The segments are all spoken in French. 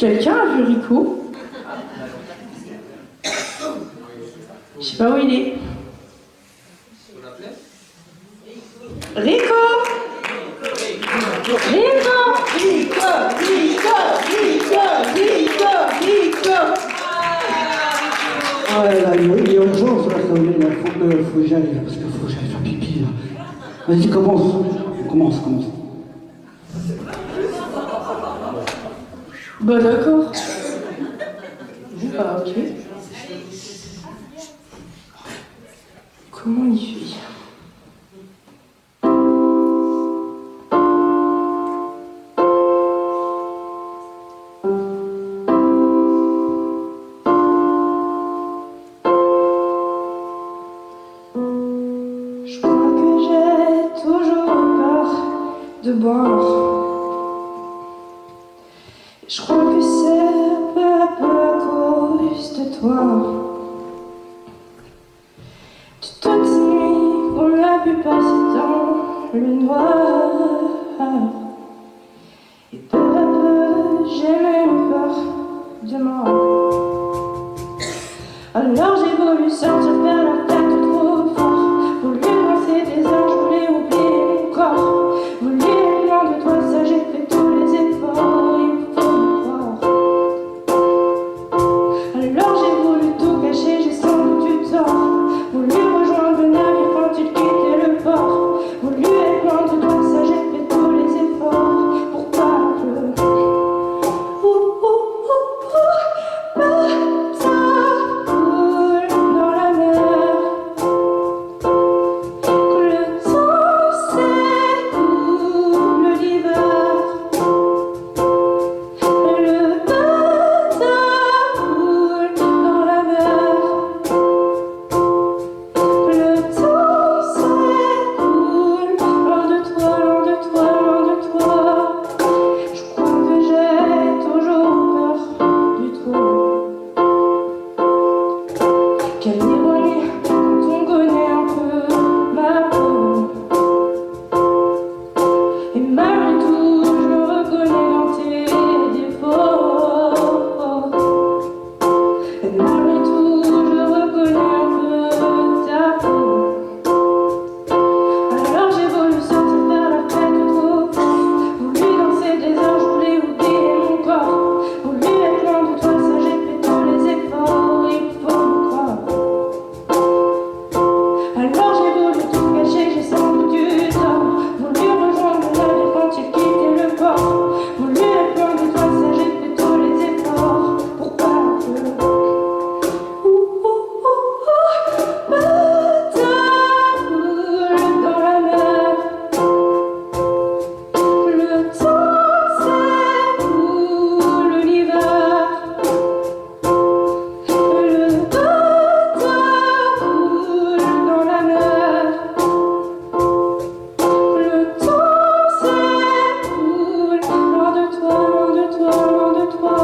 Quelqu'un a vu Rico? Je sais pas où il est. Rico! Ah là, il y a urgence là, ça y est, faut que j'y aille, parce qu'il faut que j'aille faire pipi là. Vas-y, commence. Bah d'accord. Ah ok. Comment il fait? De boire. Je crois que c'est peu à peu à cause de toi. Toutes ces nuits qu'on a pu passer dans le noir. Et peu à peu j'ai même peur de moi. Alors j'ai voulu sortir faire la fête trop fort. Voulu lancer des airs, je voulais oublier mon corps. Voulu être loin de toi, ça j'ai fait tous les efforts, il faut me croire. Alors j'ai voulu tout cacher, j'ai sans doute eu tort. Voulu rejoindre le navire quand il quittait le port. Voulu être loin de toi, ça j'ai fait tous les efforts pour pas pleurer. Quelle ironie quand on connaît un peu ma peau. Et malgré tout, je me reconnais dans tes défauts. Et malgré tout, je reconnais un peu ta peau. Alors j'ai voulu sortir faire la fête trop fort. Voulu danser des heures, je voulais oublier mon corps. Voulu être loin de toi, ça j'ai fait tous les efforts, il faut me croire. Alors j'ai voulu tout cacher, j'ai sans doute eu tort. Voulu rejoindre le navire quand il quittait le port. Voulu être loin de toi, ça j'ai fait tous les efforts pour pas pleurer. Bateau coule dans la mer. Le temps s'écoule, l'hiver. Le bateau coule dans la mer. Le temps s'écoule, loin de toi, loin de toi, loin de toi.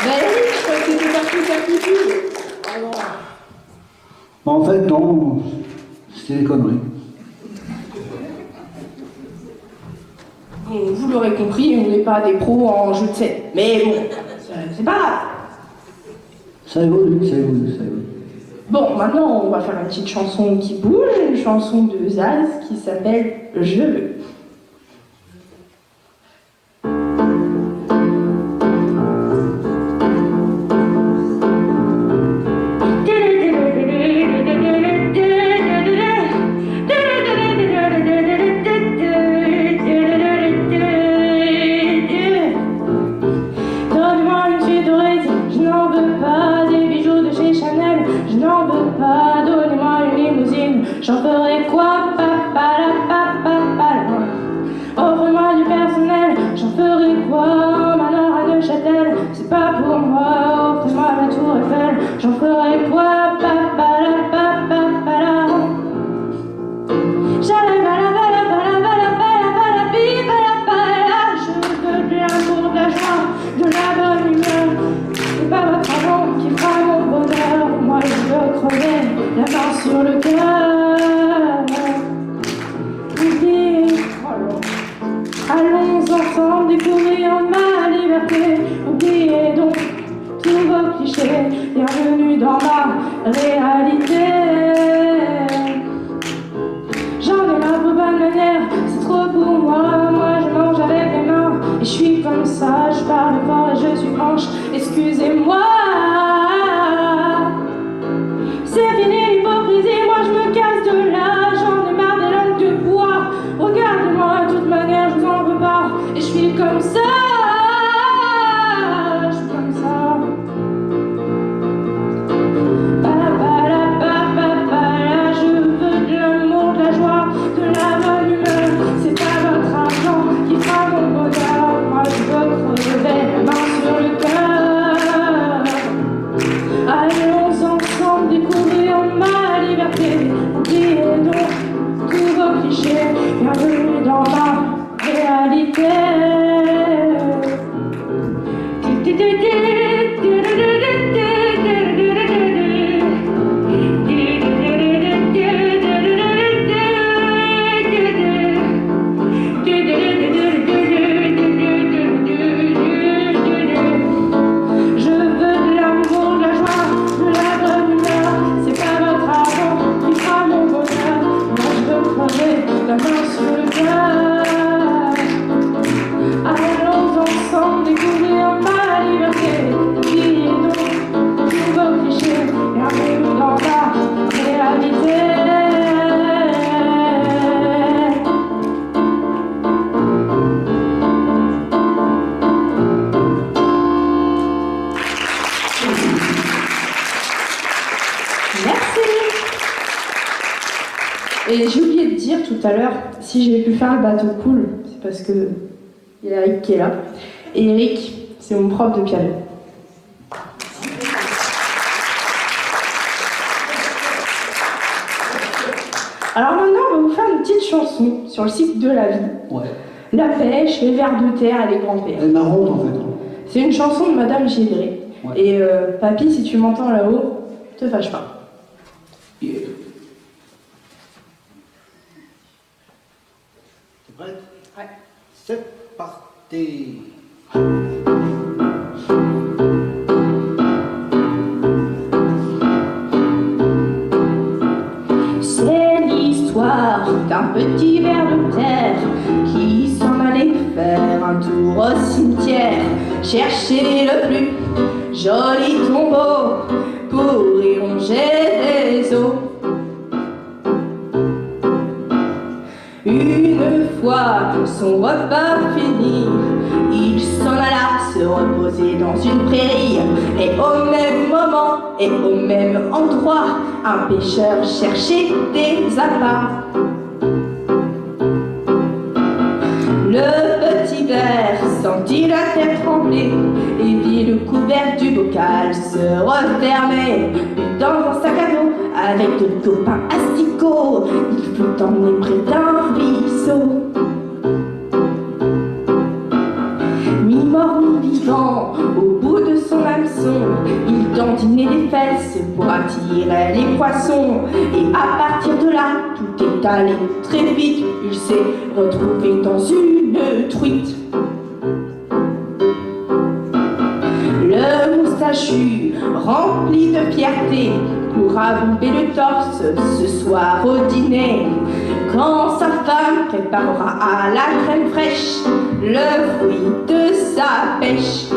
Ben oui, je crois que c'était parti certitude. Alors. En fait, non, c'était des conneries. Bon, vous l'aurez compris, on n'est pas des pros en jeu de scène. Mais bon, c'est pas grave. Ça évolue. Bon, maintenant, on va faire une petite chanson qui bouge, une chanson de Zaz qui s'appelle Je veux. Donne-moi une suite de raisin, je n'en veux pas des bijoux de chez Chanel, je n'en veux pas, donnez-moi une limousine, j'en ferai quoi, offre-moi du personnel, j'en ferai quoi, Manoir à Neuchâtel, c'est pas pour moi, blanche. Excusez-moi. C'est fini l'hypocrisie, moi je me casse de là. J'en ai marre des langues de bois. Regardez-moi, de toute manière je vous en veux pas. Et je suis comme ça. Je suis comme ça. Je veux de l'amour, de la joie, de la bonne humeur. C'est pas votre argent qui fera mon bonheur. Moi je veux crever la main sur le cœur. Allons ensemble découvrir ma liberté. Oubliez donc tous vos clichés. Bienvenue dans ma réalité. Et j'ai oublié de dire tout à l'heure, si j'ai pu faire le bateau cool, c'est parce que il y a Eric qui est là. Et Eric, c'est mon prof de piano. Alors maintenant, on va vous faire une petite chanson sur le cycle de la vie. Ouais. La pêche, les vers de terre et les grands-pères. Elle est marrante en fait. C'est une chanson de Madame Gildré. Ouais. Et papy, si tu m'entends là-haut, te fâche pas. Yeah. T'es prête? Ouais. C'est parti. C'est l'histoire d'un petit ver de terre qui s'en allait faire un tour au cimetière, chercher le plus joli tombeau pour y ronger des os. Une fois son repas fini, il s'en alla se reposer dans une prairie. Et au même moment et au même endroit, un pêcheur cherchait des appâts. Le petit ver sentit la terre trembler et vit le couvercle du bocal se refermer. Puis dans un sac à dos, avec deux copains asticots, il fut emmené près d'un ruisseau. Mi-mort, mi-vivant, au bout de son hameçon, il dandinait les fesses pour attirer les poissons. Et à partir de là, tout est allé très vite. Il s'est retrouvé dans une truite. Le moustachu, rempli de fierté, pourra bomber le torse ce soir au dîner. Quand sa femme préparera à la crème fraîche le fruit de sa pêche.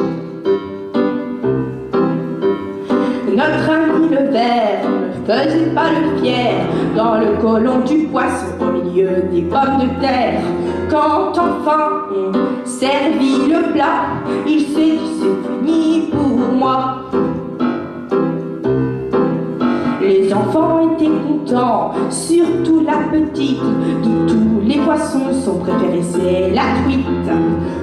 Notre ami le ver ne faisait pas le fier dans le côlon du poisson au milieu des pommes de terre. Quand enfin on servit le plat, il s'est dit c'est fini pour moi. Les enfants étaient contents, surtout la petite. De tous les poissons, son préféré c'est la truite.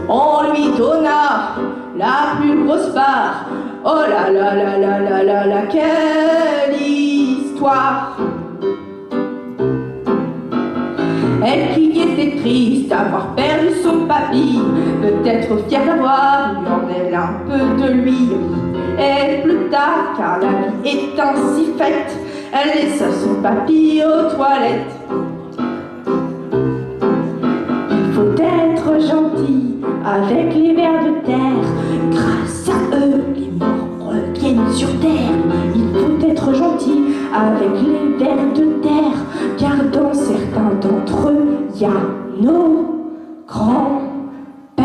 On lui donna la plus grosse part. Oh là là là là là là là, quelle histoire! Elle qui était triste d'avoir perdu son papy, peut-être fière d'avoir eu en elle un peu de lui. Et plus tard, car la vie est ainsi faite, elle laissa son papy aux toilettes. Il faut être gentil avec les vers de terre, grâce à eux les morts reviennent sur terre. Il faut être gentil avec les vers de terre, car dans certains d'entre eux, il y a nos grands-pères.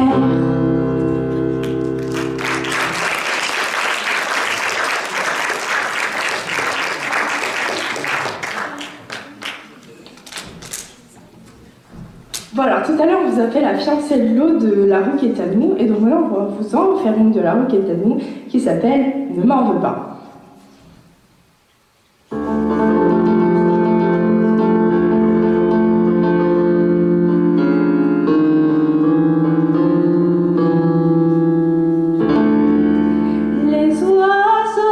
Alors tout à l'heure, on vous a fait la fiancelle de La rue qui est à nous, et donc maintenant, on va vous en faire une de La rue qui est à nous, qui s'appelle Ne m'en veux pas. Les oiseaux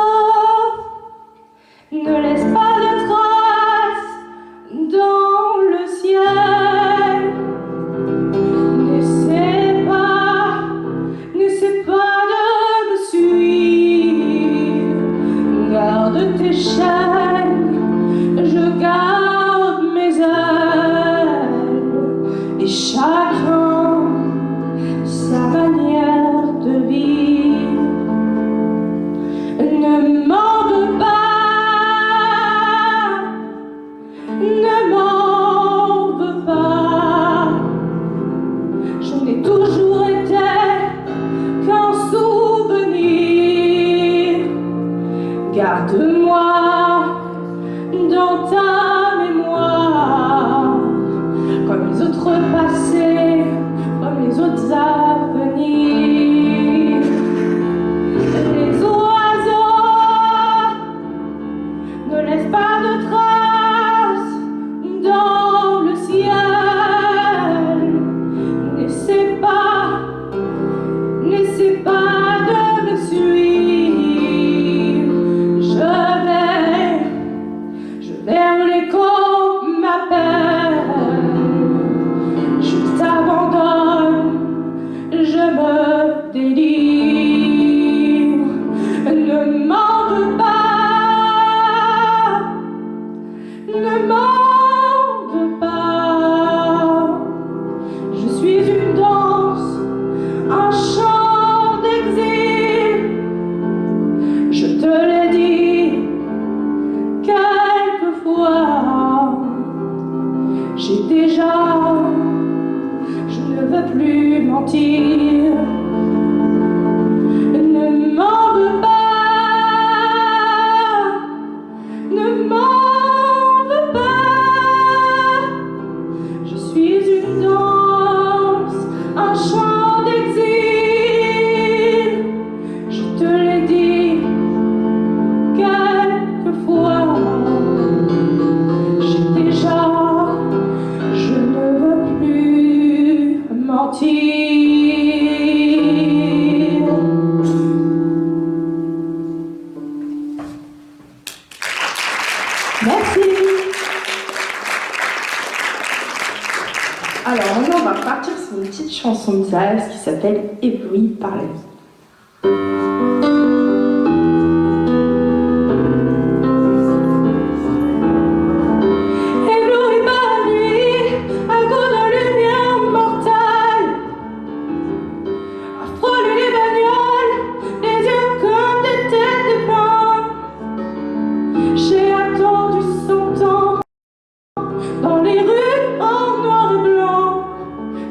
ne laissent pas de traces dans le ciel. N'essaie pas de me suivre. Garde tes chaînes, je garde mes ailes. Et chacun sa manière de vivre. Ne m'en veux pas, ne m'en veux pas. Je n'ai toujours été qu'un souvenir. Garde-moi dans ta mémoire, comme les autres passés, comme les autres avenirs. Les oiseaux ne laissent pas de traces dans le ciel. N'essaie pas de me suivre. Je vais où l'écho m'appelle. Je t'abandonne, je me délivre. Ne m'en veux pas, ne m'en veux pas. Je suis une danse, un chant d'exil. Je te l'ai dit quelquefois. J'ai déjà, je ne veux plus mentir. Ne m'en veux pas, ne m'en veux pas. Je suis une danse, un chant d'exil. Je te l'ai dit quelquefois. J'ai déjà, je ne veux plus mentir. Merci. Alors maintenant, on va partir sur une petite chanson de Zaz qui s'appelle Ébloui par la vie. Ébloui par la nuit, à goût de lumière mortelle, à frôler les bagnoles, les yeux comme des têtes de pain. J'ai attendu 100 ans dans les rues en noir et blanc.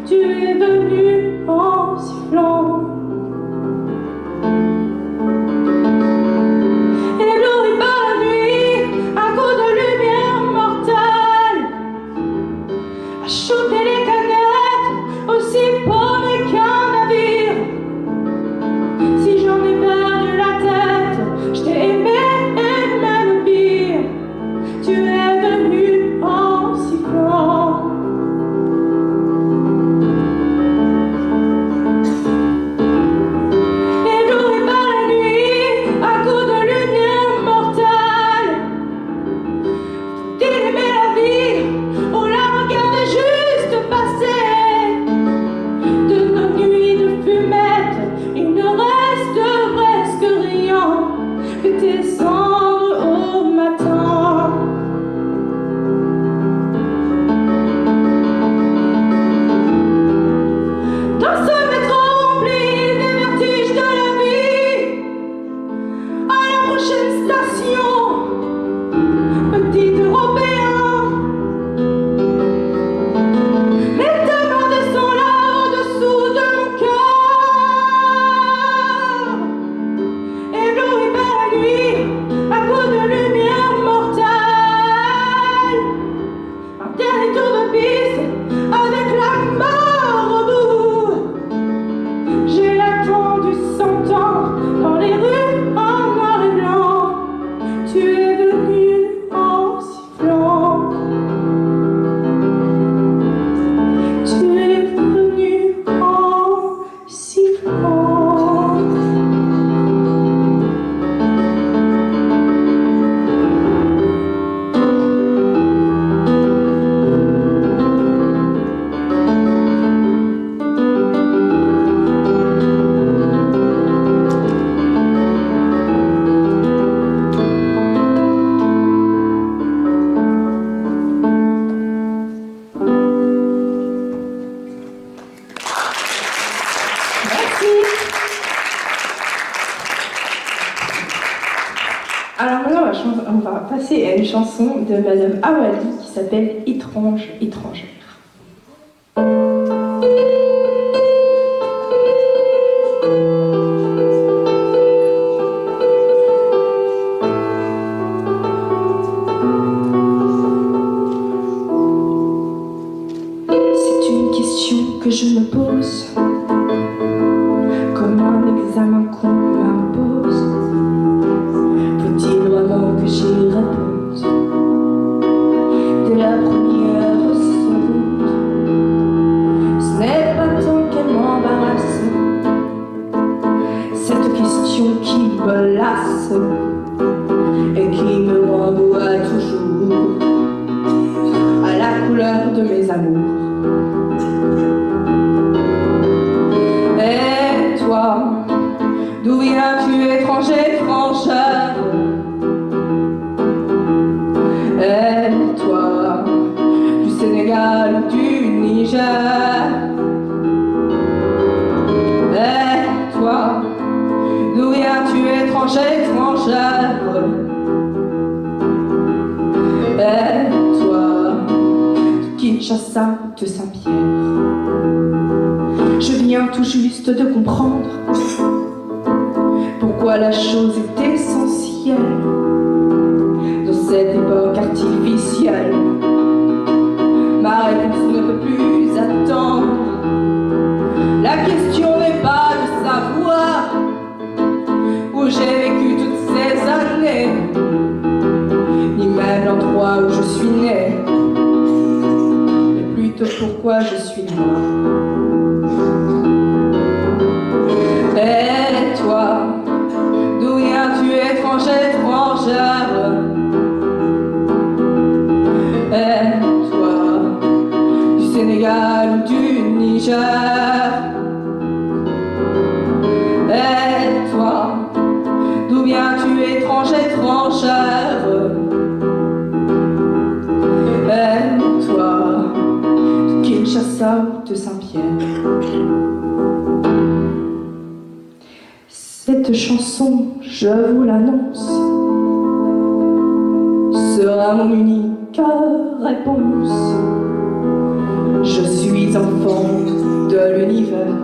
Tu es venu en sifflant. Alors maintenant, on va passer à une chanson de Madame Awali qui s'appelle Étrange, étrangère. C'est une question que je me pose, comme un examen qu'on m'impose. Faut-il vraiment que j'y réponde dès la première seconde? Ce n'est pas tant qu'elle m'embarrasse, cette question qui me lasse et qui me renvoie toujours à la couleur de mes amours. Et toi, d'où viens-tu, étranger, étrangère? Et toi, du Sénégal ou du Niger? Et toi, d'où viens-tu, étranger, étrangère? Et toi, de Kinshasa ou de Saint-Pierre? Je viens tout juste de comprendre pourquoi la chose est essentielle dans cette époque artificielle. Ma réponse ne peut plus attendre. La question n'est pas de savoir où j'ai vécu toutes ces années, ni même l'endroit où je suis né, mais plutôt pourquoi je suis noire. Et toi, d'où viens-tu, étranger, étrangère? Et toi, du Sénégal ou du Niger? Et toi, d'où viens-tu, étranger, étrangère? Et toi, de Kinshasa ou de Saint-Pierre? Cette chanson, je vous l'annonce, sera mon unique réponse. Je suis enfant de l'univers.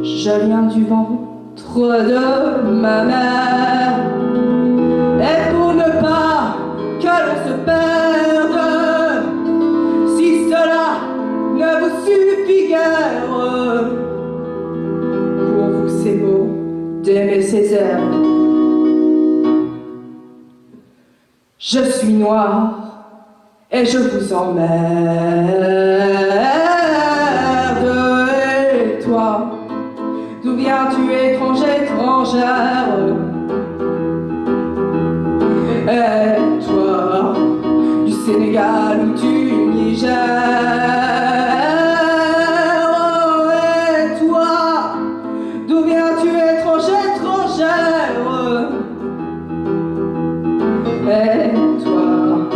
Je viens du ventre de ma mère. Et pour ne pas que l'on se perde, si cela ne vous suffit guère, c'est beau d'aimer ces airs. Je suis noire et je vous emmerde. Et toi, d'où viens-tu, étranger, étrangère? Et toi, du Sénégal ou du Niger? D'où viens-tu, étranger, étrangère? Et toi,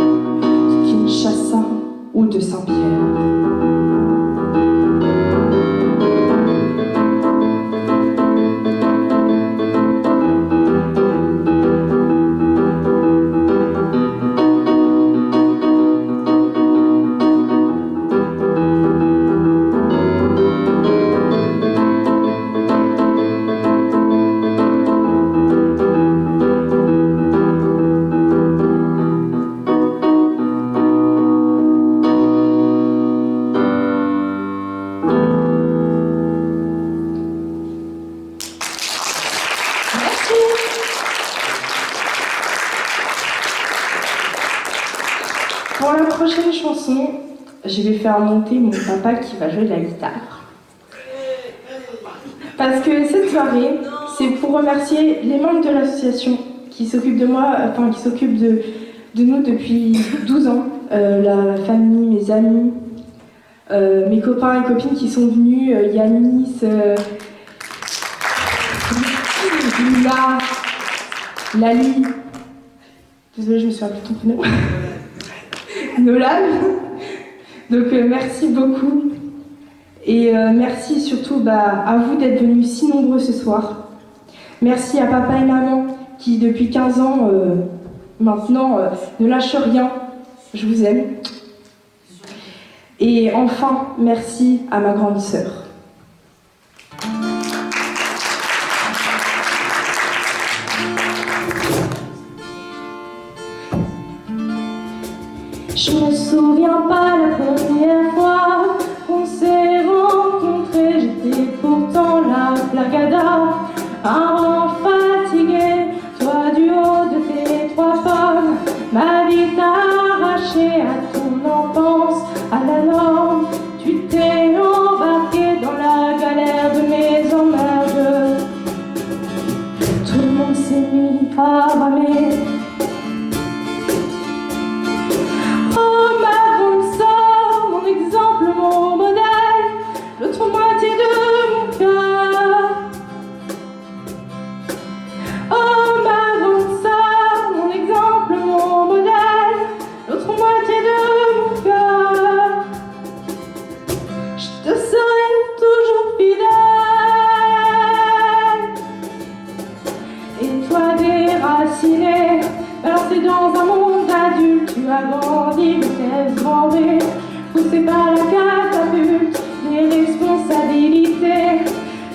de Kinshasa ou de Saint-Pierre? Pour la prochaine chanson, je vais faire monter mon papa qui va jouer de la guitare. Parce que cette soirée, c'est pour remercier les membres de l'association qui s'occupent de moi, enfin qui s'occupent de nous depuis 12 ans. La famille, mes amis, mes copains et copines qui sont venus, Yanis, Lila, Lali, désolée je me suis rappelé ton prénom, Nolan. Donc merci beaucoup. Et merci surtout à vous d'être venus si nombreux ce soir. Merci à papa et maman qui, depuis 15 ans, maintenant, ne lâchent rien. Je vous aime. Et enfin, merci à ma grande sœur. Je me souviens pas la première fois qu'on s'est rencontrés. J'étais pourtant la placada, un rang fatigué. Toi du haut de tes 3 pommes, ma vie t'a arraché à ton enfance, à la norme. Tu t'es embarqué dans la galère de mes emmerdes. Tout le monde s'est mis à ramer. L'autre moitié de mon cœur. Oh ma grande sœur, mon exemple, mon modèle. L'autre moitié de mon cœur. Je te serai toujours fidèle. Et toi déraciné, balancé dans un monde adulte, tu as grandi, vitesse grand V, poussé par la catapulte. Les responsabilités,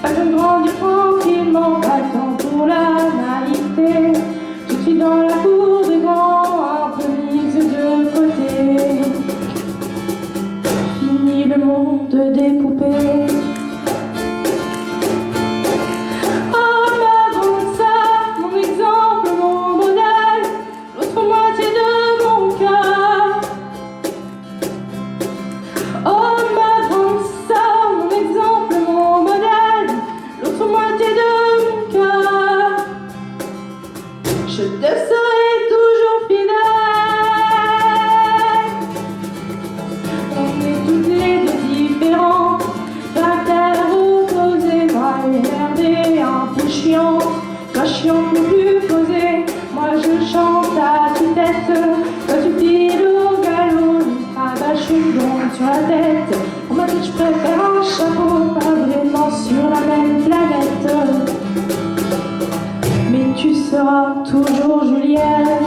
pas de grandir tranquillement, pas le temps pour la naïveté. Tout de suite dans la cour des grands, un peu mise de côté. Fini le monde découpé. Oh ma grande sœur, mon exemple, mon modèle, l'autre moitié de mon cœur. Oh ma grande sœur, mon exemple, mon modèle, l'autre moitié de mon cœur. Je te serai toujours fidèle. On est toutes les deux différentes, caractères opposés. Moi énervé, un peu chiant, toi chiant mais plus posé. Moi je chante à tue-tête, toi tu files au galop. Abache une blonde sur la tête. Pour ma tête je préfère un chapeau, pas vraiment sur la même planète. Mais tu seras toujours Juliette.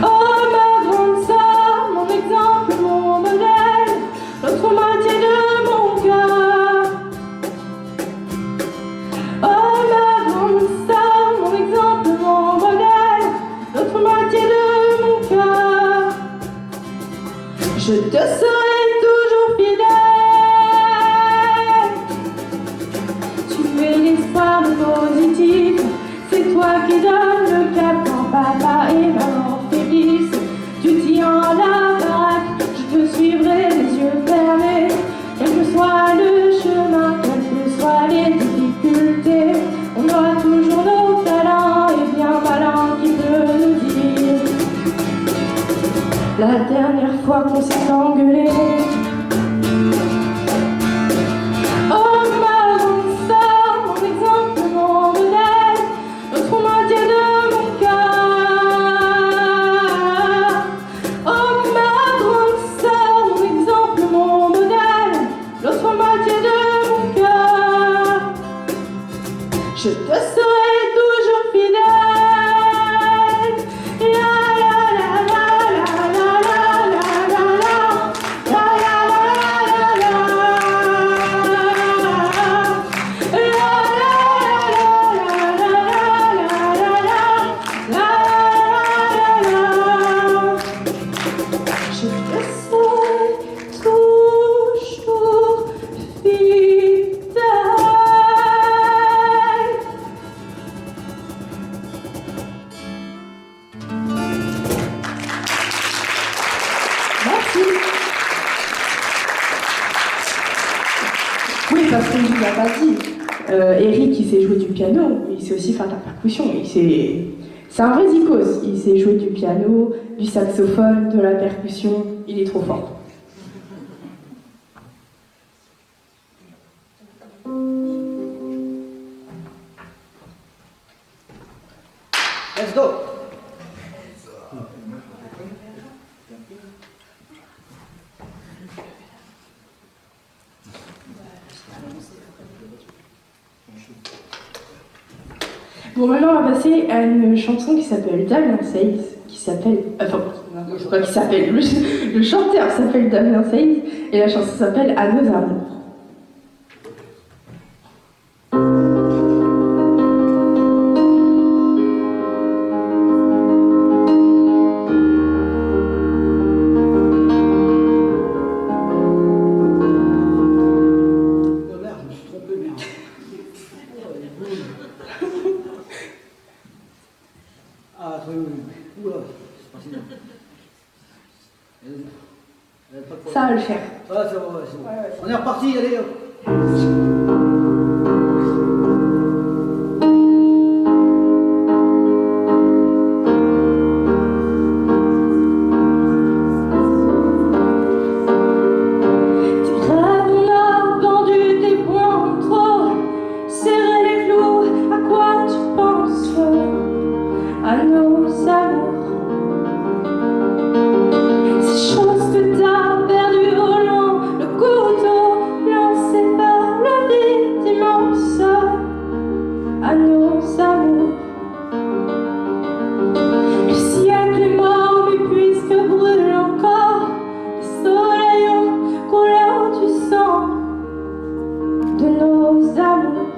Oh ma grande sœur, mon exemple, mon modèle, l'autre moitié de mon cœur. Oh ma grande sœur, mon exemple, mon modèle, l'autre moitié de mon cœur. Je te serai toujours fidèle. Tu es l'espoir positif, c'est toi qui donnes le cap quand papa et maman faiblissent. Tu tiens la baraque, je te suivrai les yeux fermés. Quel que soit le chemin, quelles que soient les difficultés, on aura toujours nos talents et bien malin qui peut nous dire. La dernière fois qu'on s'est engueulé. Oh ma grande sœur, mon exemple, mon modèle, l'autre moitié de mon cœur. Oh ma grande sœur, mon exemple, mon modèle, l'autre moitié de mon cœur. Je te serai toujours fidèle. Oui, parce qu'on ne vous l'a pas dit. Eric, il sait jouer du piano, il sait aussi faire de la percussion. C'est un vrai zikos. Il sait jouer du piano, du saxophone, de la percussion. Il est trop fort. Let's go. Bon, maintenant, on va passer à une chanson qui s'appelle Damien Seyss, qui s'appelle... Enfin, quoi qui s'appelle... Le chanteur s'appelle Damien Seyss, et la chanson s'appelle À nos amours. Ah, oui, oui. Oula, c'est pas si bien. Ça va le faire. Ah, c'est bon, c'est bon. On est reparti, allez, hop. À nos amours, ces choses que t'as perdues au long, le couteau lancé par le vide immense. À nos amours, le siècle est mort, mais puisque brûle encore les soleils aux couleurs du sang de nos amours.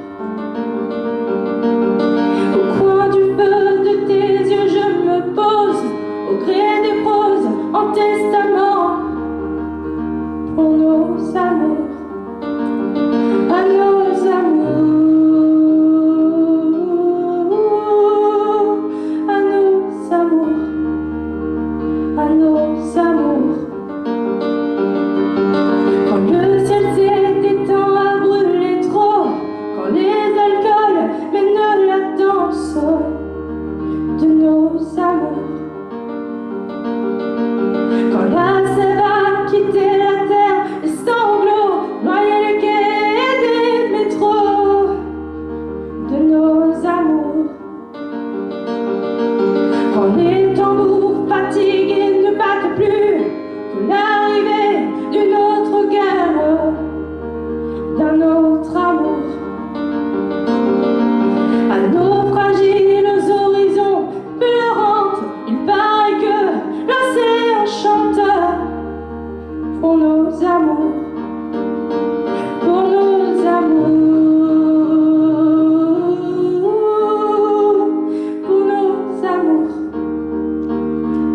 Au gré des proses en testament pour nos amours, à nos amours, à nos amours, à nos amours. Quand le ciel s'est éteint à brûler trop, quand les alcools mènent la danse de nos amours. Quand la sève a quitté la terre, les sanglots noyaient les quais des métros de nos amours. Quand les tambours fatigués ne battent plus, que l'arrivée d'une autre guerre, d'un autre amour. À nos fragiles horizons pleurantes, il paraît que l'océan chante pour nos amours, pour nos amours, pour nos amours,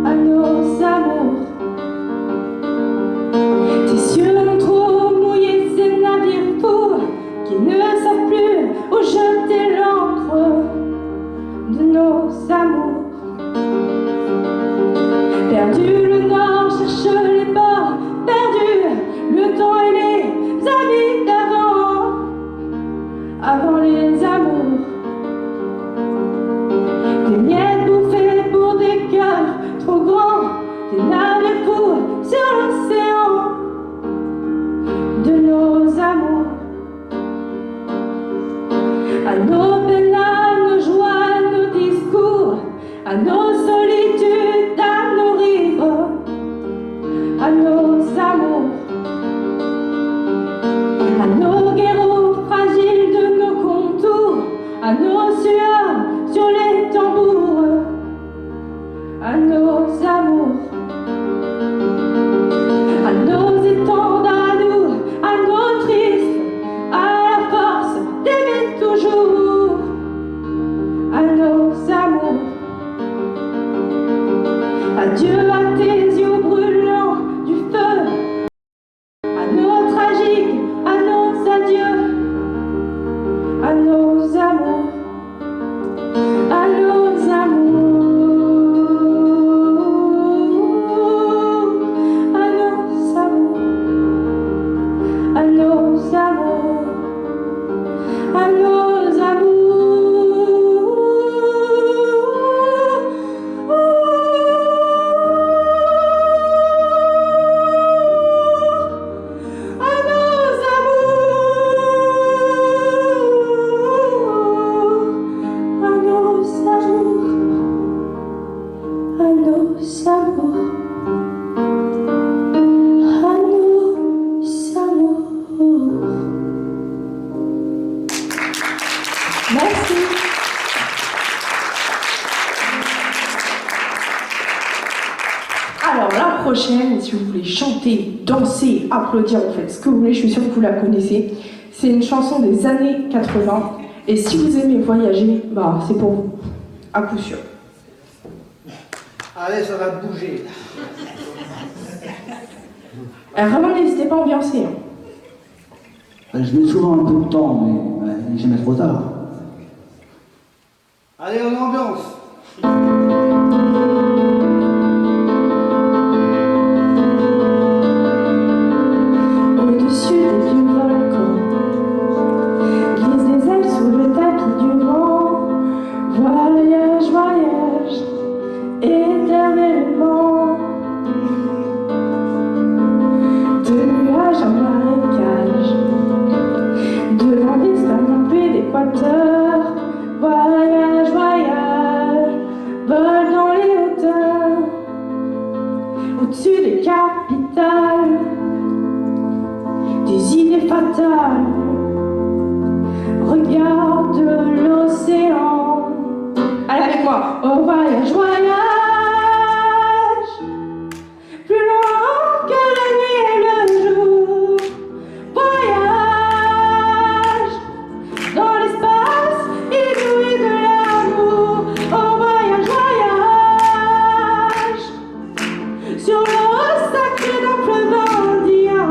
à nos amours. Tes yeux ont trop mouillé ces navires fous qui ne savent plus où jeter l'encre de nos amours. Perdu le nord, cherche les bords, perdu le temps et les amis d'avant, avant les amours. Des miettes bouffées pour des cœurs trop grands, des navires fous sur l'océan de nos amours. À nos peines, à nos joies, à nos discours, à nos solitudes, à nos rives, à nos amours, à nos guerreaux fragiles de nos contours, à nos sueurs sur les tambours, à nos amours, à nos étendards, à nous, à nos tristes, à la force d'aimer toujours. Merci. Alors la prochaine, si vous voulez chanter, danser, applaudir, en fait, ce que vous voulez, je suis sûre que vous la connaissez. C'est une chanson des années 80. Et si vous aimez voyager, bah, c'est pour vous, à coup sûr. Allez, ça va bouger. Vraiment, n'hésitez pas à ambiancer. Hein. Je mets souvent un peu de temps, mais jamais trop tard. Allez, on ambiance. Au-dessus des vieux volcans, glisse des ailes sous le tapis du vent. Voyage, voyage, éternellement. De nuages en marécage, devant d'Espagne puis d'équateur. Voyage, voyage, vol dans les hauteurs, au-dessus des capitales, des idées fatales. Regarde l'océan. Allez avec moi. Oh voyage, voyage, plus loin que la nuit et le jour. Voyage dans l'espace inouï de l'amour. Oh voyage, voyage sur l'eau sacrée d'un fleuve indien.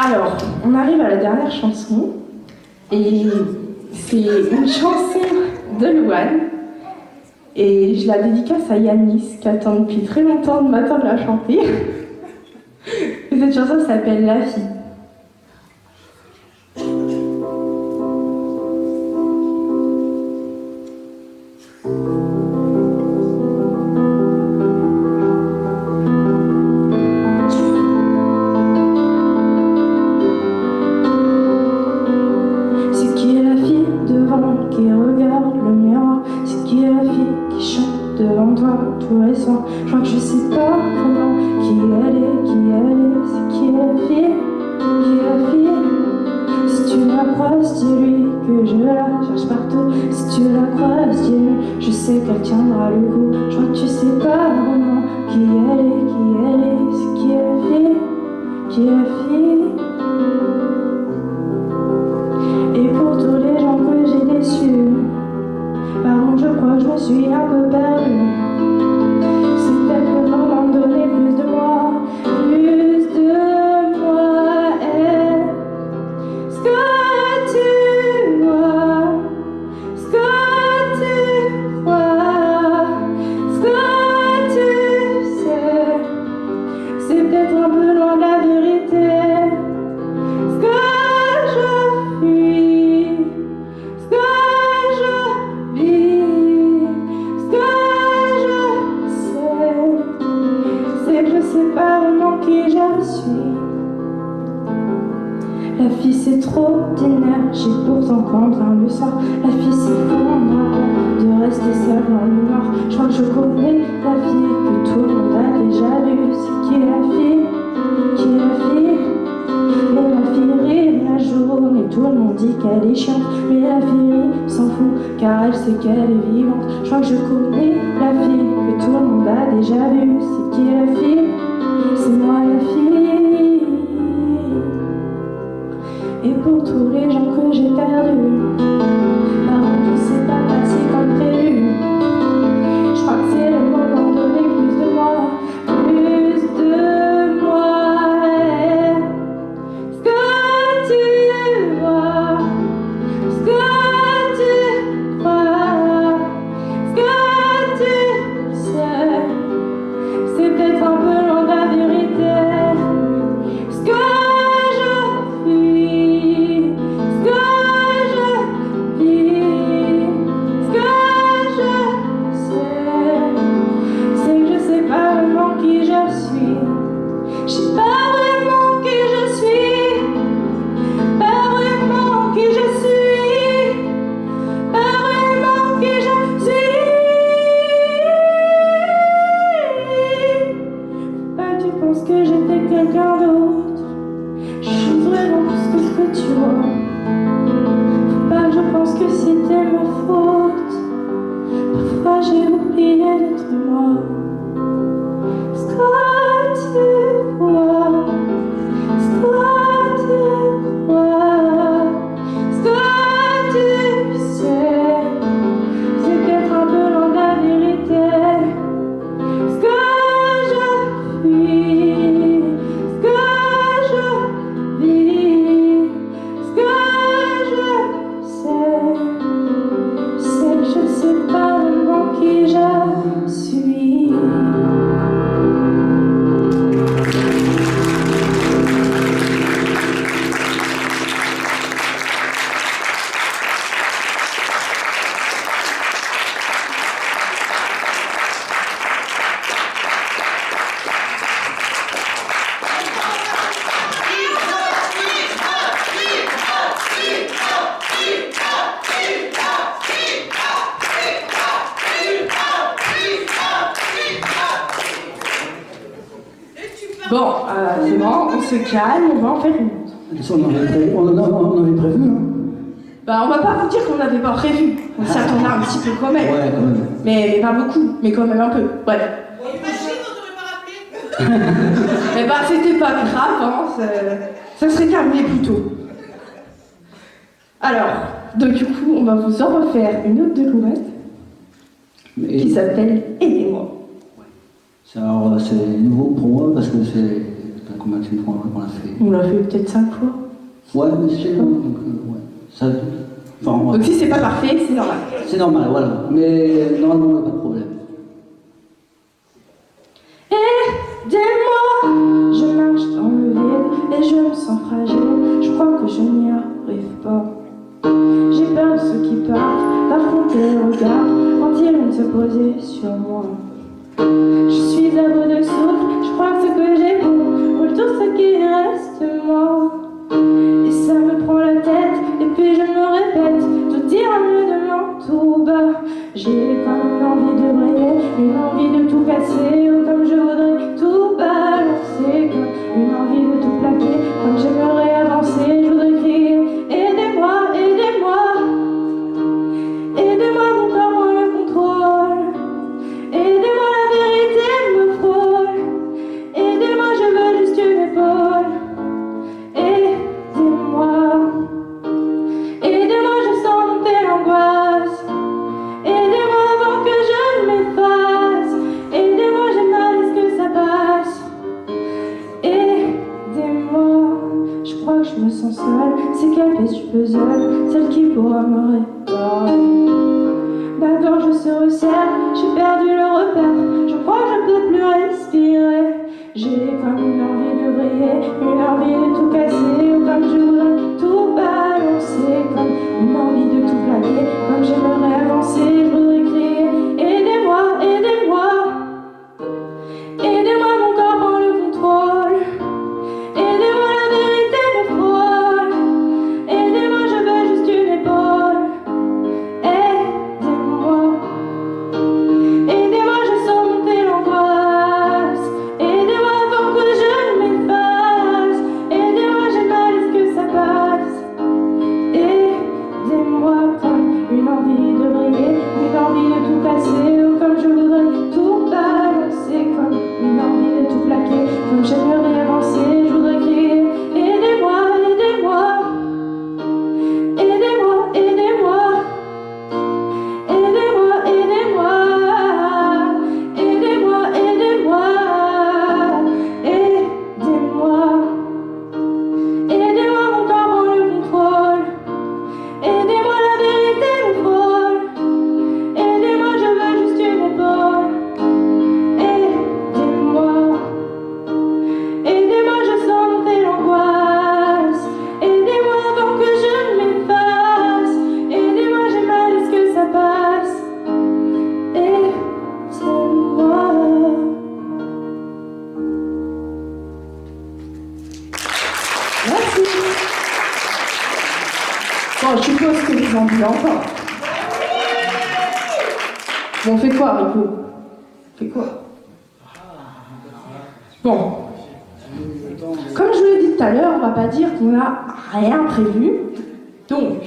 Alors, on arrive à la dernière chanson, et c'est une chanson de Louane, et je la dédicace à Yanis, qui attend depuis très longtemps de m'attendre à la chanter. Et cette chanson s'appelle La Fille. Devant toi tous les soirs, je crois que je sais pas vraiment qui elle est, la croix se diminue. Je sais qu'elle tiendra le coup. Je crois que tu sais pas vraiment qui elle est, c'est qui est la fille, qui est la fille. Et pour tous les gens que j'ai déçus, par contre je crois que je me suis un peu perdue. C'est peut-être le moment de donner plus de moi, plus de moi. Et ce que tu vois, ce que tu vois, ce que tu sais, c'est peut-être un peu loin de la vérité. Ce que je fuis, ce que je vis, ce que je sais, c'est que je sais pas vraiment qui je suis. La fille c'est trop d'énergie, pourtant quand vient le soir, la fille s'effondre de rester seule dans le noir. Je crois que je connais la fille que tout le monde a déjà vue. C'est qui est la fille, qui est la fille. Mais la fille rit la journée, tout le monde dit qu'elle est chiante. Mais la fille rit, s'en fout, car elle sait qu'elle est vivante. Je crois que je connais la fille que tout le monde a déjà vue. C'est qui est la fille, c'est moi la fille. Et pour tous les gens que j'ai perdus, par contre tout s'est pas passé comme prévu. Je crois que c'est le moment de donner plus de moi, plus de moi. Et ce que tu vois, ce que tu crois, ce que tu sais, c'est peut-être un peu loin de la vérité. Ce que je fuis, ce que je vis, ce que je sais, c'est que je sais pas vraiment qui je suis. Je sais pas vraiment qui je suis, pas vraiment qui je suis, pas vraiment qui je suis. Pas que tu penses que j'étais quelqu'un d'autre. Je suis vraiment plus que ce que tu vois. Faut pas que je pense que c'était ma faute. Parfois j'ai oublié d'être moi. Ce que tu vois, ce que tu crois, ce que tu sais, c'est peut-être un peu loin de la vérité. Ce que je fuis, ce que je vis, ce que je sais, c'est que je sais pas vraiment qui je suis. Bon, c'est bon, on se calme, on va en faire une autre. Ça, on avait prévu, hein. Bah, on va pas vous dire qu'on n'avait pas prévu. On s'y attendait un petit peu quand même. Ouais, quand même. Mais pas beaucoup, mais quand même un peu. Bref. Mais bah, c'était pas grave, hein, ça serait terminé plus tôt. Alors, donc du coup, on va vous en refaire une autre de Louette qui s'appelle Aidez-moi. Alors, c'est nouveau pour moi parce que c'est combien de fois qu'on l'a fait. On l'a fait peut-être 5 fois. Ouais, mais c'est donc ouais. Ça, enfin, Donc si c'est pas parfait, c'est normal. c'est normal, voilà. Mais normalement, il n'y a pas de problème. Aidez-moi, je marche dans le vide et je me sens fragile. Je crois que je n'y arrive pas. J'ai peur de ceux qui partent, d'affronter le regard quand ils viennent se poser sur moi. Je suis à bout de souffle, je crois que ce que j'ai pour tout ce qui reste de moi. Et ça me prend la tête, et puis je me répète, tout ira mieux demain, tout bas. J'ai comme une envie de briller, une envie de tout casser, ou comme je voudrais tout balancer, comme une envie de tout plaquer, comme j'aimerais avancer, je voudrais crier, aidez-moi, aidez-moi, aidez-moi. pourra me réparer. Ma gorge se resserre, j'ai perdu le repère. Je crois que je peux plus respirer. J'ai comme une envie de briller, une envie de tout casser, ou comme je voudrais tout balancer, comme une envie de tout plaquer, comme j'aimerais avancer, je voudrais crier aidez-moi, aidez-moi, aidez-moi, mon corps prend le contrôle, aidez-moi, la vérité me frôle, aidez-moi, je veux juste une épaule, aidez-moi, aidez-moi, je sens monter l'angoisse, aidez-moi avant que je ne m'efface, aidez-moi, j'ai mal, est-ce que ça passe, aidez-moi, comme une envie de briller, une envie de tout casser, ou comme je voudrais tout balancer, comme une envie de tout plaquer, comme j'aimerais avancer, je voudrais crier aidez-moi, aidez-moi, aidez-moi, aidez-moi, aidez-moi, aidez-moi, aidez-moi, aidez-moi, aidez-moi, aidez-moi, mon corps prend le contrôle, aidez-moi, la vérité me frôle, aidez-moi, je veux juste une épaule, aidez-moi, aidez-moi, je sens monter l'angoisse, aidez-moi avant que je ne m'efface, aidez-moi, j'ai mal, est-ce que ça passe, aidez-moi. Merci. Bon, je suppose que vous en voulez encore. Bon, on fait quoi, Rico? On fait quoi? Bon. Comme je vous l'ai dit tout à l'heure, on va pas dire qu'on n'a rien prévu. Donc,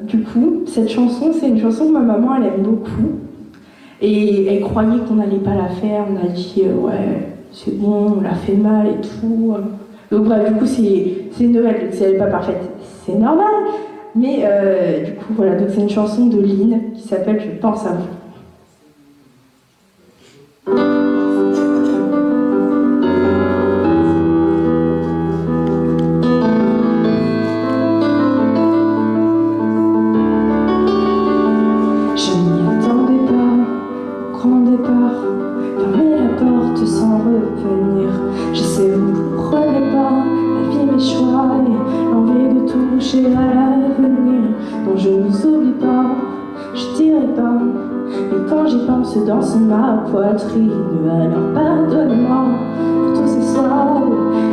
du coup, cette chanson, c'est une chanson que ma maman, elle aime beaucoup. Et elle croyait qu'on n'allait pas la faire. On a dit, ouais, c'est bon, on l'a fait mal et tout. Donc bref, du coup, c'est Noël, donc si elle n'est pas parfaite, c'est normal. Mais du coup, voilà, donc c'est une chanson de Lynn qui s'appelle Je pense à vous. Je m'y attendais pas, au grand départ, fermer la porte sans revenir. Je sais vous prenez pas, la vie mes choix et l'envie de toucher à l'avenir. Non, je vous oublie pas, je dirai pas, mais quand j'y pense danse ma poitrine. Alors pardonne-moi pour tous ces soirs où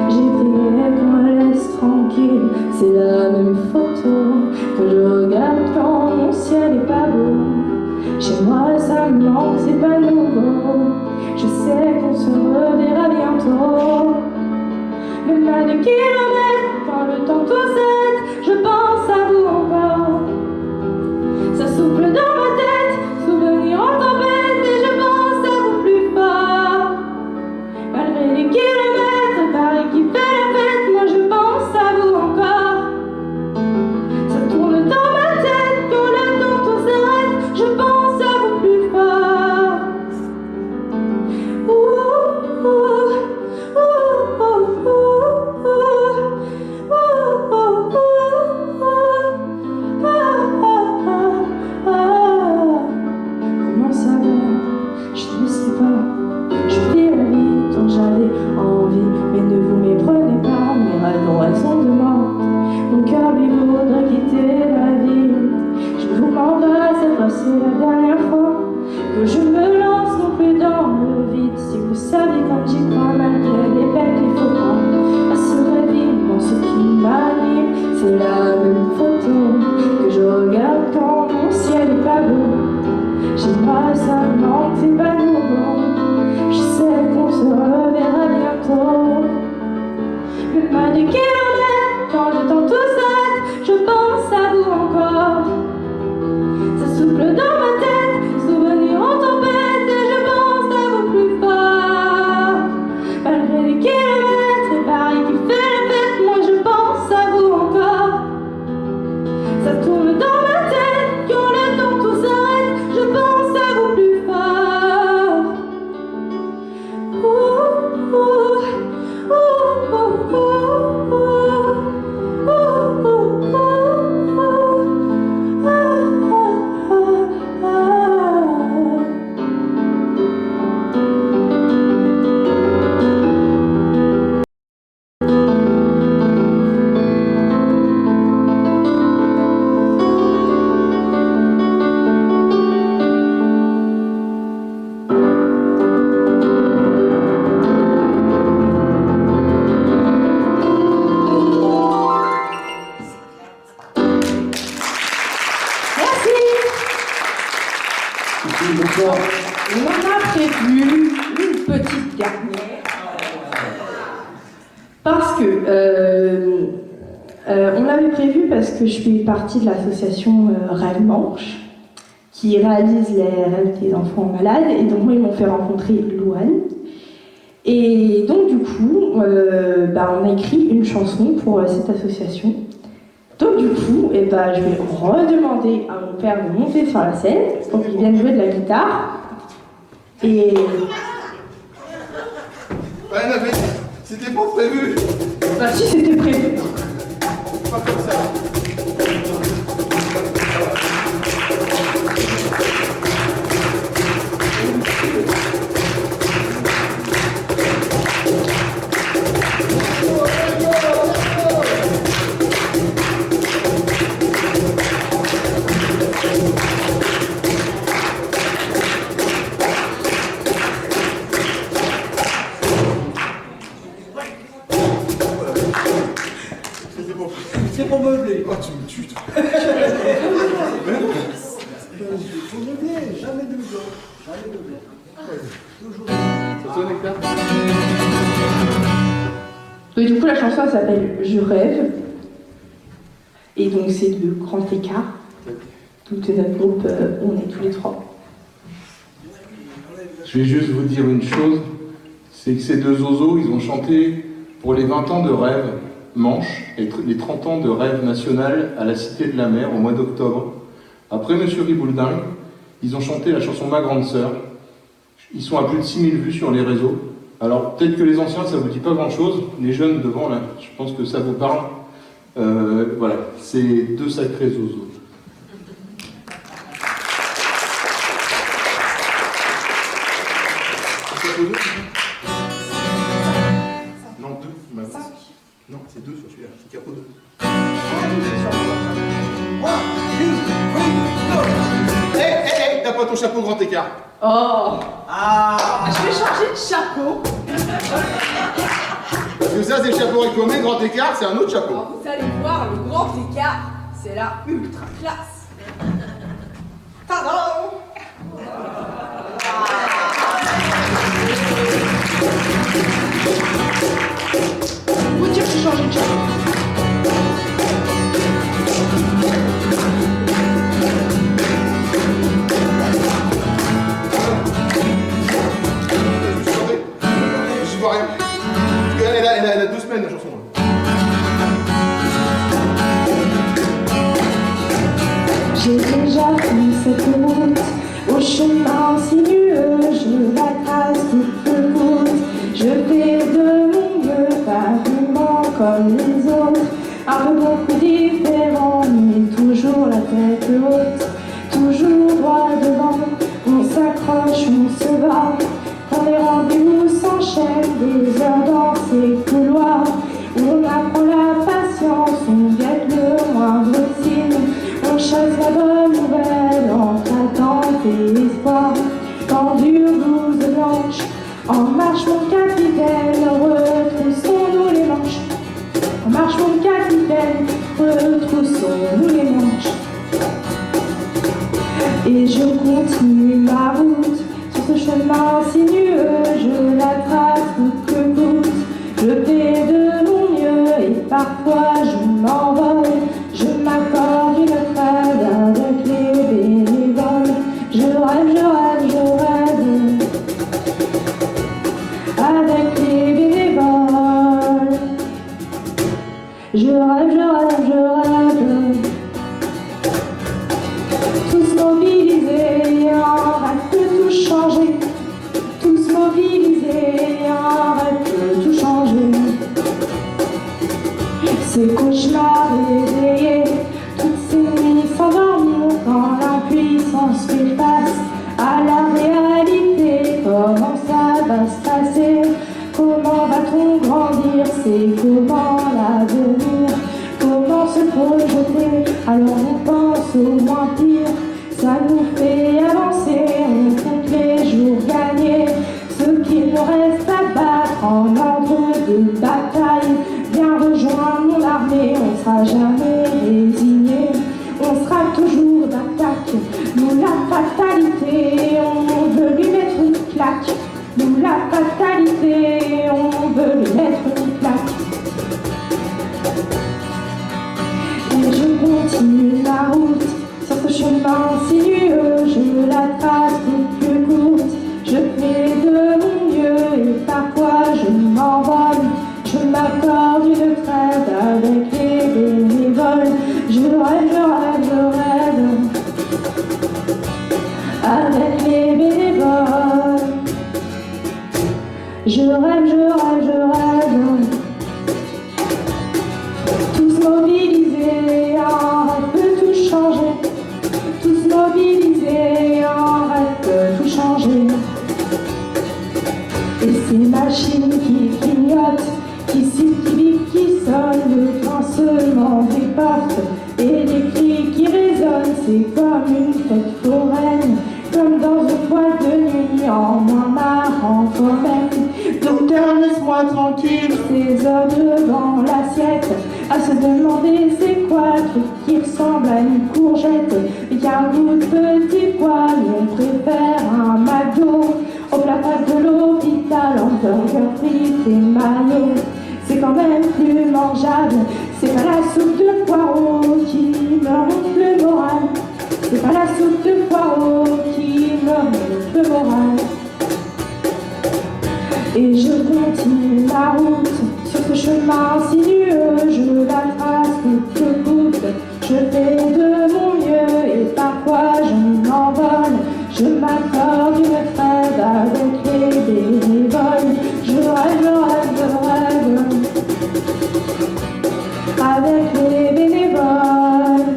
j'ai prié qu'on me laisse tranquille. C'est la même photo que je regarde quand mon ciel est pas beau. Chez moi ça me manque, c'est pas nouveau. Je sais qu'on se reverra bientôt. Même à des kilomètres, quand le temps tout s'arrête, je pense à vous encore. Ça souffle dans ma tête, souvenir en tempête, et je pense à vous plus fort. Malgré les kilomètres, Paris qui fait la fête, moi je pense à vous encore. Ça tourne dans ma tête, quand le temps tout s'arrête, je pense à vous plus fort. Ouh, ouh, ouh, ouh, ouh, ouh, ouh, ouh, ouh. petite dernière. Parce que on l'avait prévu parce que je fais partie de l'association Rêve Manche, qui réalise les rêves des enfants malades, et donc moi ils m'ont fait rencontrer Louane. Et donc du coup, on a écrit une chanson pour cette association. Donc du coup, je vais redemander à mon père de monter sur la scène pour qu'il vienne jouer de la guitare. Et... Ouais, non, mais c'était pas prévu. Bah si, c'était prévu. Pas comme ça. C'est pour meubler. Oh, tu me tues, toi. C'est pour meubler, jamais de blanc. Jamais de blanc. Toujours. Ça sonne, Hector? Donc du coup, la chanson elle s'appelle Je rêve. Et donc c'est de Grand Écart. Tout notre groupe, on est tous les trois. Je vais juste vous dire une chose, c'est que ces deux zozos, ils ont chanté pour les 20 ans de Rêve Manche et les 30 ans de Rêve National à la Cité de la Mer au mois d'octobre. Après Monsieur Riboulding, ils ont chanté la chanson Ma Grande Sœur. Ils sont à plus de 6000 vues sur les réseaux. Alors peut-être que les anciens, ça vous dit pas grand-chose. Les jeunes devant, là, je pense que ça vous parle. Voilà, c'est deux sacrés zozos. Non, deux. Non, c'est deux sur celui-là, c'est capot 2. Hé, t'as pas ton chapeau grand écart? Oh! Je vais changer de chapeau. Parce que ça, c'est le chapeau réclamé, grand écart, c'est un autre chapeau. Alors vous allez voir le grand écart, c'est la ultra classe. Tadam! Vous dire que j'ai changé de chapeau. Je vois rien. Elle a 2 semaines, la chanson. J'ai déjà pris cette route au chemin sinueux, je la trace toute route. Je fais de mon mieux, pas vraiment comme les autres, un peu beaucoup différent, mais toujours la tête haute, toujours droit devant. On s'accroche, on se bat, quand les rendez-vous s'enchaînent, des heures dans ces couloirs où on apprend la patience, on guette le moindre signe. On chasse la bonne nouvelle entre attente et espoir. Quand dure blouse blanche, en marche mon capitaine, retroussons-nous les manches. En marche mon capitaine, retroussons-nous les manches. Et je continue ma route sur ce chemin sinueux, je la trace coûte que coûte. Je fais de mon mieux et parfois je m'envole. Je m'accorde une trêve avec les bénévoles. Je rêve, je rêve, je rêve avec les bénévoles. Je rêve, je rêve, je rêve. Tous mobilisés, en rêve de tout changer. Tous mobilisés, en rêve de tout changer. Ces cauchemars éveillés, toutes ces nuits sans dormir, quand l'impuissance fait face à la réalité. Comment ça va se passer? Comment va-t-on grandir? C'est comment l'avenir? Comment se projeter? Alors on pense au moins pire. Ça nous fait avancer, on compte les jours gagnés. Ce qu'il nous reste à battre en ordre de bataille. Viens rejoindre mon armée, on sera jamais résigné. On sera toujours d'attaque, nous la fatalité. On veut lui mettre une claque, nous sous la fatalité, on veut lui mettre une plaque. Et je continue ma route sur ce chemin sinueux, je la trace coûte que coûte. Je fais de mon mieux et parfois je m'envole. Je m'accorde une trêve avec les bénévoles. Je rêve, je rêve, je rêve avec les bénévoles. Je rêve, je rêve, je rêve. Tous mobilisés, un rêve peut tout changer. Tous mobilisés, un rêve peut tout changer. Et ces machines qui clignotent, qui sifflent, qui vibrent, qui sonnent, le grincement des portes et les cris qui résonnent, c'est comme une fête foraine, comme dans une boîte de nuit, en moins marrant quand même. Docteur, laisse-moi tranquille, ces heures devant l'assiette, à se demander c'est quoi le truc qui ressemble à une courgette, et qu'un goût de petit poil, on préfère un McDo au placard de l'hôpital, en burger frites et maillot. C'est quand même plus mangeable, c'est pas la soupe de poireaux qui me remonte le moral. C'est pas la soupe de poireaux qui me remonte le moral. Et je continue ma route sur ce chemin sinueux, je la trace coûte que coûte. Je fais de mon mieux et parfois je m'envole. Je m'accorde une trêve avec les bénévoles. Je rêve, je rêve, je rêve avec les bénévoles.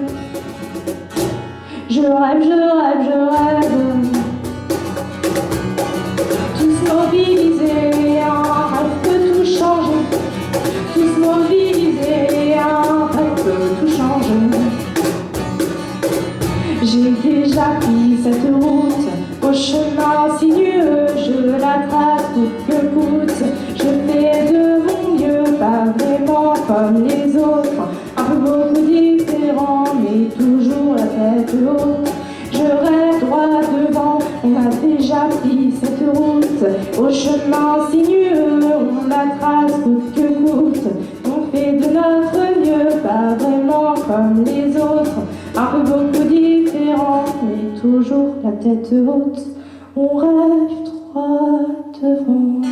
Je rêve, je rêve, je rêve. Tous mobilisés, un rêve peut tout changer. Tous mobilisés, un rêve peut tout changer. J'ai déjà pris cette route au chemin sinueux, je la trace coûte que coûte. Je fais de mon mieux, pas vraiment comme les autres, un peu beaucoup différent, mais toujours la tête haute. Je rêve droit devant, on a déjà pris cette route au chemin sinueux, on la trace coûte que coûte. On fait de notre mieux, pas vraiment comme les autres, un peu beaucoup différent, mais toujours la tête haute. On rêve droit devant.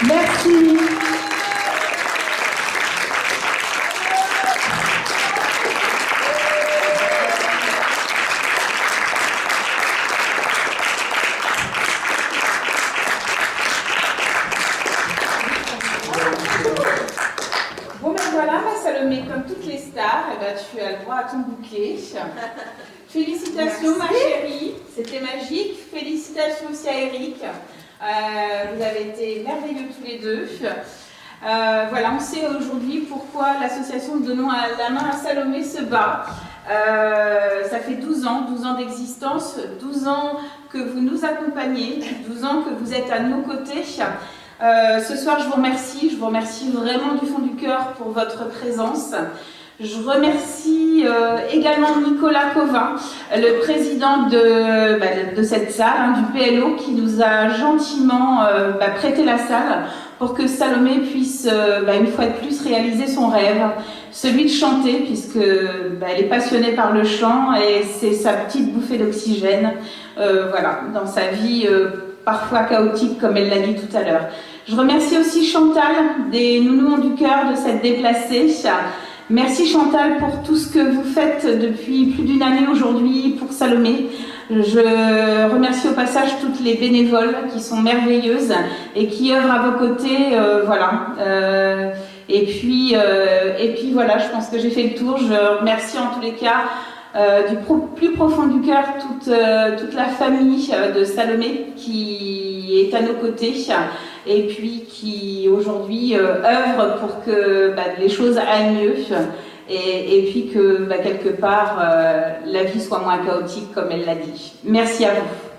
Merci. Bon ben voilà, ma Salomé, comme toutes les stars, eh ben, tu as le droit à ton bouquet. Félicitations ma chérie, c'était magique. Félicitations aussi à Eric. Vous avez été merveilleux tous les deux. Voilà, on sait aujourd'hui pourquoi l'association Donnons la main à Salomé se bat. Ça fait 12 ans d'existence, 12 ans que vous nous accompagnez, 12 ans que vous êtes à nos côtés. Ce soir, je vous remercie vraiment du fond du cœur pour votre présence. Je remercie également Nicolas Covin, le président de cette salle, du PLO, qui nous a gentiment prêté la salle pour que Salomé puisse, une fois de plus, réaliser son rêve, celui de chanter, puisqu'elle est passionnée par le chant et c'est sa petite bouffée d'oxygène dans sa vie parfois chaotique, comme elle l'a dit tout à l'heure. Je remercie aussi Chantal, des Nounous du cœur, de s'être déplacée. Merci Chantal pour tout ce que vous faites depuis plus d'une année aujourd'hui pour Salomé. Je remercie au passage toutes les bénévoles qui sont merveilleuses et qui œuvrent à vos côtés. Et puis voilà, je pense que j'ai fait le tour. Je remercie en tous les cas du plus profond du cœur toute la famille de Salomé qui est à nos côtés et puis qui aujourd'hui œuvre pour que les choses aillent mieux et puis que quelque part la vie soit moins chaotique comme elle l'a dit. Merci à vous.